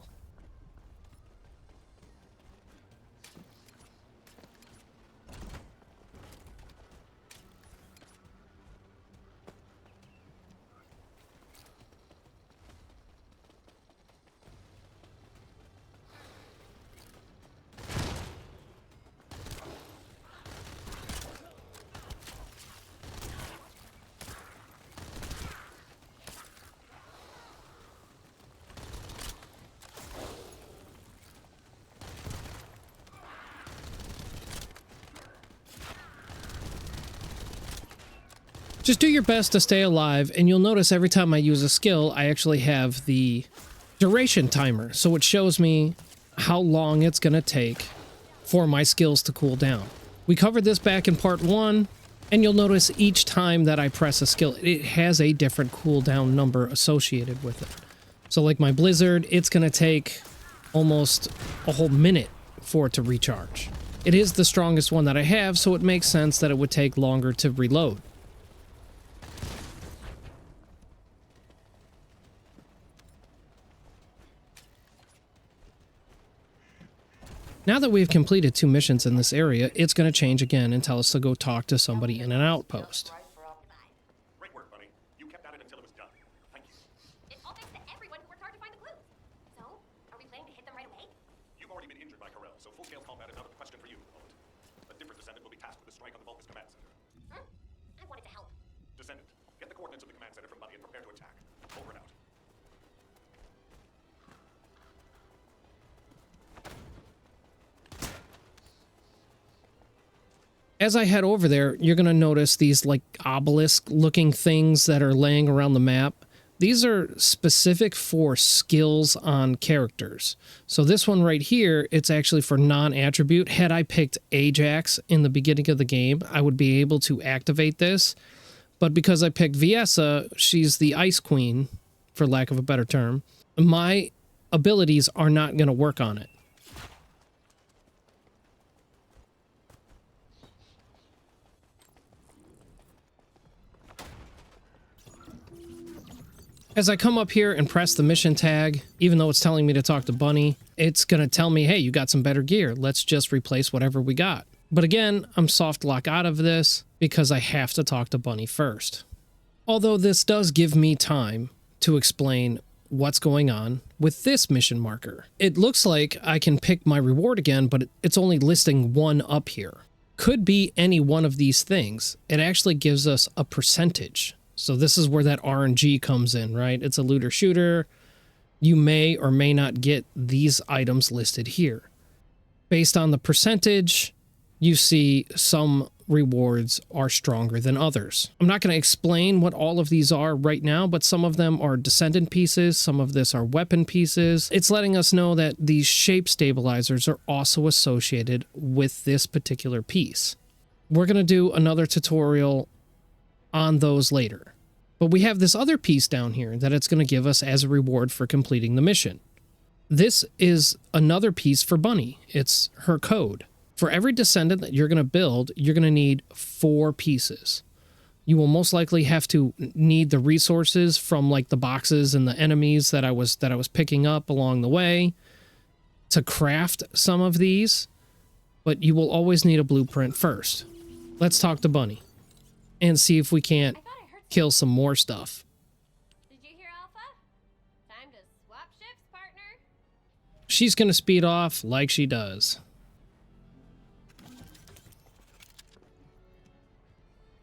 Just do your best to stay alive, and you'll notice every time I use a skill, I actually have the duration timer, so it shows me how long it's going to take for my skills to cool down. We covered this back in part 1, and you'll notice each time that I press a skill, it has a different cooldown number associated with it. So like my Blizzard, it's going to take almost a whole minute for it to recharge. It is the strongest one that I have, so it makes sense that it would take longer to reload. Now that we've completed 2 missions in this area, it's going to change again and tell us to go talk to somebody in an outpost. Great work, buddy. You kept at it until it was done. Thank you. It's all thanks to everyone who worked hard to find the clues. So, are we planning to hit them right away? You've already been injured by Corel, so full-scale combat is out of the question for you at the moment. A different Descendant will be tasked with a strike on the Vulpus Command Center. I wanted to help. Descendant, get the coordinates of the command center from Buddy and prepare to attack. Over and out. As I head over there, you're going to notice these like obelisk-looking things that are laying around the map. These are specific for skills on characters. So this one right here, it's actually for non-attribute. Had I picked Ajax in the beginning of the game, I would be able to activate this. But because I picked Viessa, she's the Ice Queen, for lack of a better term, my abilities are not going to work on it. As I come up here and press the mission tag, even though it's telling me to talk to Bunny, it's going to tell me, hey, you got some better gear. Let's just replace whatever we got. But again, I'm soft lock out of this because I have to talk to Bunny first. Although this does give me time to explain what's going on with this mission marker. It looks like I can pick my reward again, but it's only listing 1 up here. Could be any one of these things. It actually gives us a percentage. So this is where that RNG comes in, right? It's a looter shooter. You may or may not get these items listed here. Based on the percentage, you see some rewards are stronger than others. I'm not going to explain what all of these are right now, but some of them are Descendant pieces, some of this are weapon pieces. It's letting us know that these shape stabilizers are also associated with this particular piece. We're going to do another tutorial on those later. But we have this other piece down here that it's going to give us as a reward for completing the mission. This is another piece for Bunny. It's her code. For every Descendant that you're going to build, you're going to need 4 pieces. You will most likely have to need the resources from like the boxes and the enemies that I was picking up along the way to craft some of these, but you will always need a blueprint first. Let's talk to Bunny and see if we can't kill some more stuff. Did you hear Alpha? Time to swap shifts, partner. She's going to speed off like she does.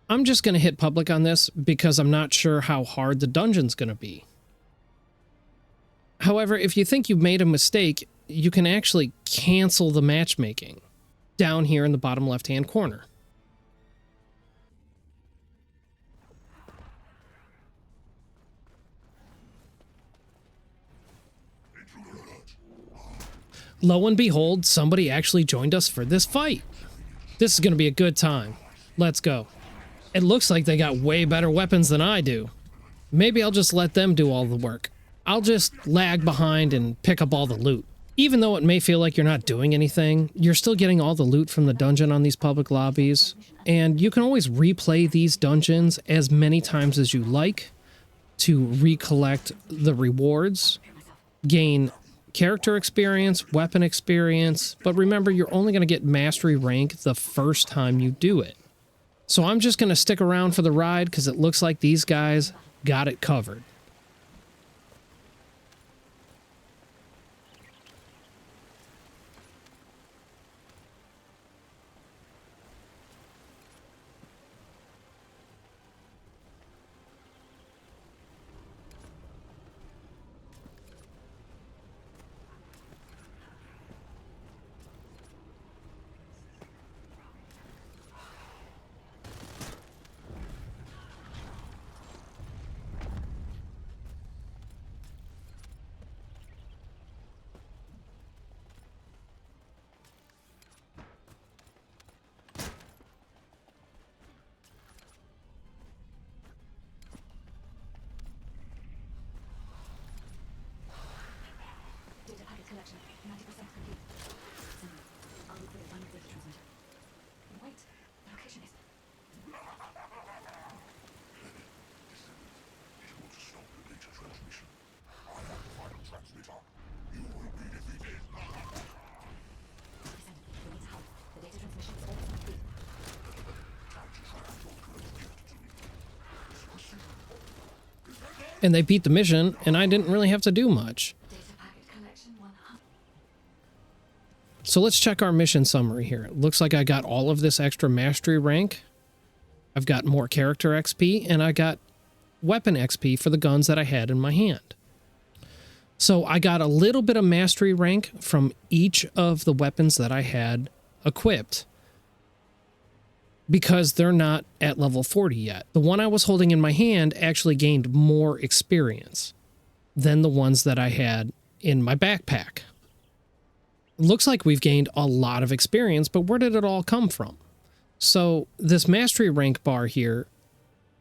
I'm just going to hit public on this because I'm not sure how hard the dungeon's going to be. However, if you think you've made a mistake, you can actually cancel the matchmaking down here in the bottom left-hand corner. Lo and behold, somebody actually joined us for this fight. This is going to be a good time. Let's go. It looks like they got way better weapons than I do. Maybe I'll just let them do all the work. I'll just lag behind and pick up all the loot. Even though it may feel like you're not doing anything, you're still getting all the loot from the dungeon on these public lobbies, and you can always replay these dungeons as many times as you like to recollect the rewards, gain character experience, weapon experience, but remember, you're only going to get mastery rank the first time you do it. So I'm just going to stick around for the ride because it looks like these guys got it covered. Data packet collection, 90% complete. I'll clear one data transmitter. Wait, the location is... It will stop the data transmission. I have the final transmitter. You will be defeated. Descendant, we need to help. The data transmission is almost complete. And they beat the mission, and I didn't really have to do much. Data packet collection 100. So let's check our mission summary here. It looks like I got all of this extra mastery rank. I've got more character XP, and I got weapon XP for the guns that I had in my hand. So I got a little bit of mastery rank from each of the weapons that I had equipped, because they're not at level 40 yet. The one I was holding in my hand actually gained more experience than the ones that I had in my backpack. Looks like we've gained a lot of experience, but where did it all come from? So this mastery rank bar here,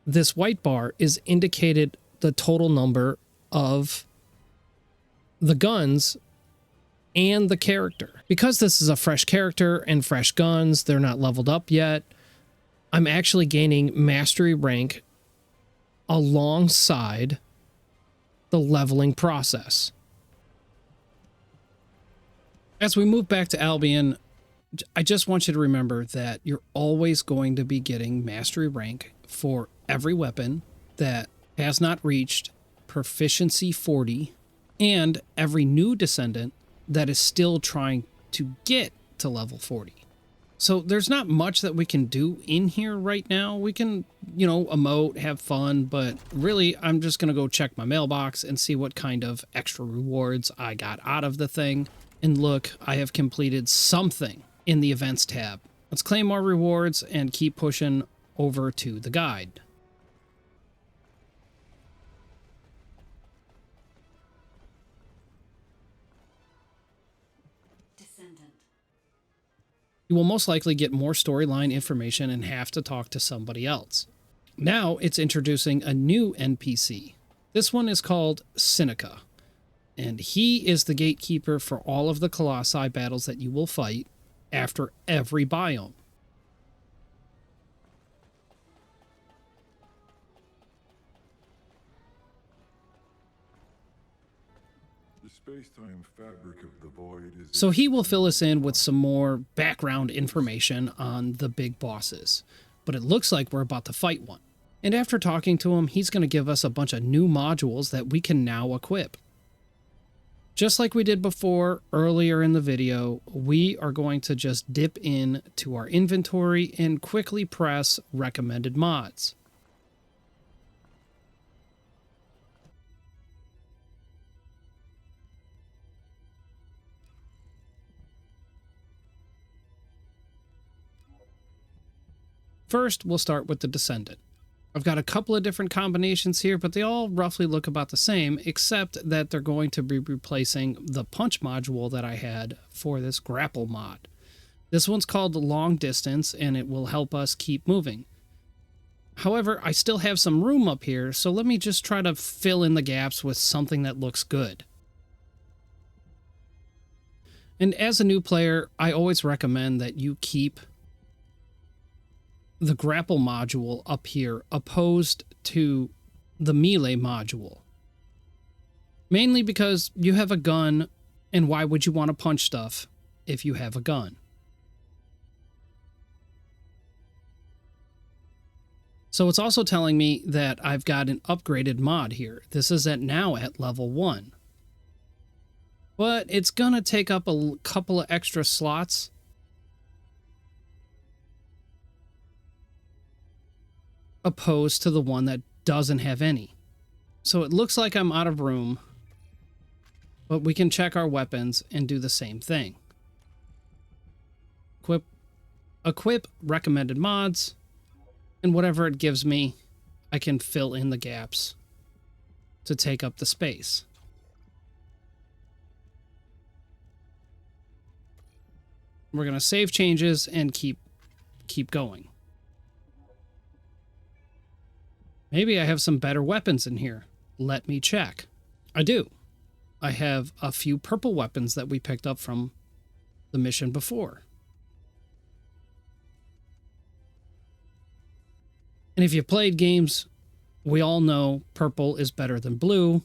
this white bar, is indicated the total number of the guns and the character. Because this is a fresh character and fresh guns, they're not leveled up yet, I'm actually gaining mastery rank alongside the leveling process. As we move back to Albion, I just want you to remember that you're always going to be getting mastery rank for every weapon that has not reached proficiency 40 and every new Descendant that is still trying to get to level 40. So there's not much that we can do in here right now. We can, emote, have fun, but really I'm just going to go check my mailbox and see what kind of extra rewards I got out of the thing. And look, I have completed something in the events tab. Let's claim more rewards and keep pushing over to the guide. Descendant. You will most likely get more storyline information and have to talk to somebody else. Now it's introducing a new NPC. This one is called Seneca, and he is the gatekeeper for all of the Colossi battles that you will fight after every biome. The space-time fabric of the void is... So he will fill us in with some more background information on the big bosses, but it looks like we're about to fight one. And after talking to him, he's going to give us a bunch of new modules that we can now equip. Just like we did before earlier in the video, we are going to just dip in to our inventory and quickly press recommended mods. First, we'll start with the Descendant. I've got a couple of different combinations here, but they all roughly look about the same, except that they're going to be replacing the punch module that I had for this grapple mod. This one's called Long Distance, and it will help us keep moving. However, I still have some room up here, so let me just try to fill in the gaps with something that looks good. And as a new player, I always recommend that you keep the grapple module up here opposed to the melee module. Mainly because you have a gun, and why would you want to punch stuff if you have a gun? So it's also telling me that I've got an upgraded mod here. This is now at level 1. But it's gonna take up a couple of extra slots. Opposed to the one that doesn't have any. So it looks like I'm out of room, but we can check our weapons and do the same thing. Equip recommended mods, and whatever it gives me, I can fill in the gaps to take up the space. We're going to save changes and keep going. Maybe I have some better weapons in here. Let me check. I do. I have a few purple weapons that we picked up from the mission before. And if you played games, we all know purple is better than blue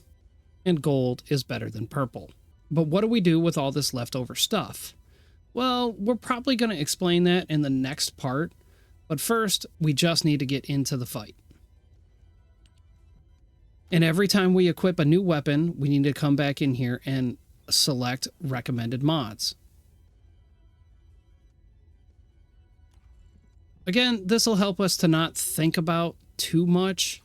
and gold is better than purple. But what do we do with all this leftover stuff? Well, we're probably going to explain that in the next part, but first, we just need to get into the fight. And every time we equip a new weapon, we need to come back in here and select recommended mods. Again, this will help us to not think about too much,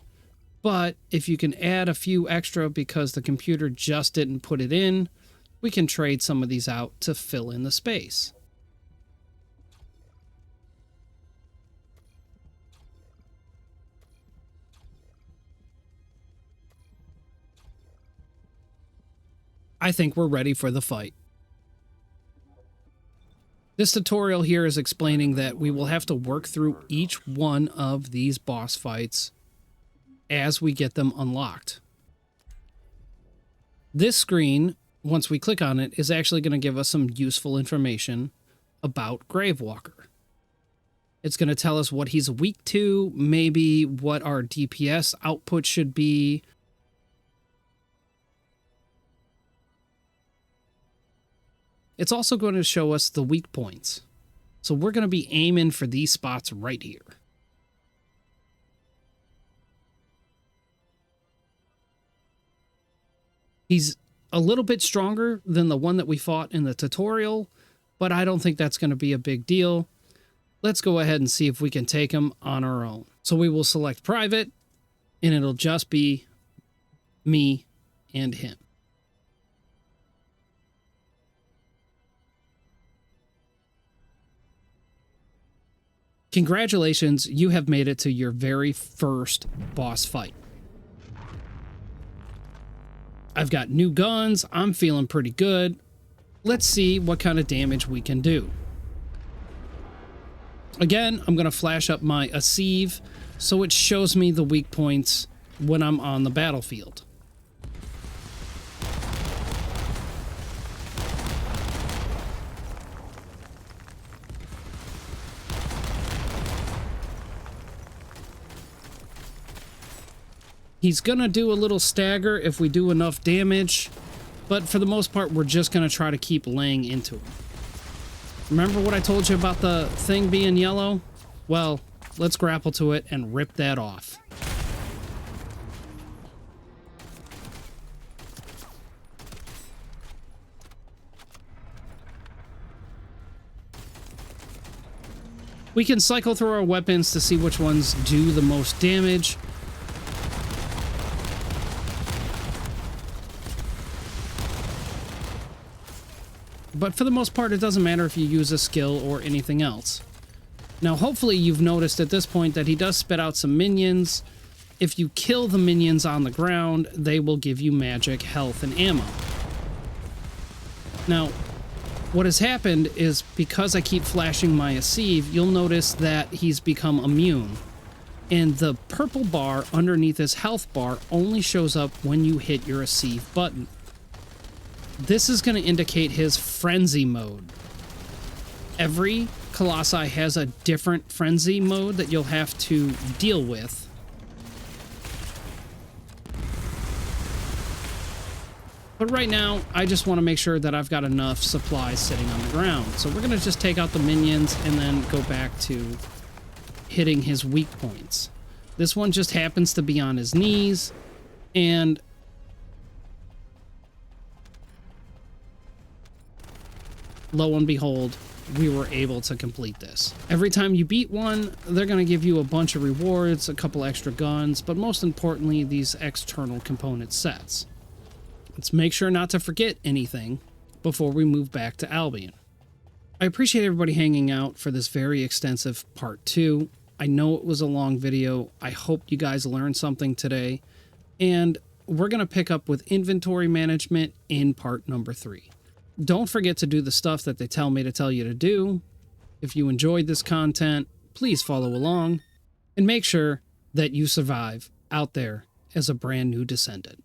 but if you can add a few extra because the computer just didn't put it in, we can trade some of these out to fill in the space. I think we're ready for the fight. This tutorial here is explaining that we will have to work through each one of these boss fights as we get them unlocked. This screen, once we click on it, is actually going to give us some useful information about Gravewalker. It's going to tell us what he's weak to, maybe what our DPS output should be. It's also going to show us the weak points. So we're going to be aiming for these spots right here. He's a little bit stronger than the one that we fought in the tutorial, but I don't think that's going to be a big deal. Let's go ahead and see if we can take him on our own. So we will select private, and it'll just be me and him. Congratulations, you have made it to your very first boss fight. I've got new guns, I'm feeling pretty good. Let's see what kind of damage we can do. Again, I'm going to flash up my Asive so it shows me the weak points when I'm on the battlefield. He's gonna do a little stagger if we do enough damage, but for the most part, we're just gonna try to keep laying into him. Remember what I told you about the thing being yellow? Well, let's grapple to it and rip that off. We can cycle through our weapons to see which ones do the most damage. But for the most part, it doesn't matter if you use a skill or anything else. Now, hopefully you've noticed at this point that he does spit out some minions. If you kill the minions on the ground, they will give you magic, health, and ammo. Now, what has happened is because I keep flashing my Asive, you'll notice that he's become immune. And the purple bar underneath his health bar only shows up when you hit your Asive button. This is going to indicate his frenzy mode. Every Colossi has a different frenzy mode that you'll have to deal with. But right now, I just want to make sure that I've got enough supplies sitting on the ground. So we're going to just take out the minions and then go back to hitting his weak points. This one just happens to be on his knees, and lo and behold, we were able to complete this. Every time you beat one, they're going to give you a bunch of rewards, a couple extra guns, but most importantly, these external component sets. Let's make sure not to forget anything before we move back to Albion. I appreciate everybody hanging out for this very extensive part 2. I know it was a long video. I hope you guys learned something today. And we're going to pick up with inventory management in part number 3. Don't forget to do the stuff that they tell me to tell you to do. If you enjoyed this content, please follow along and make sure that you survive out there as a brand new Descendant.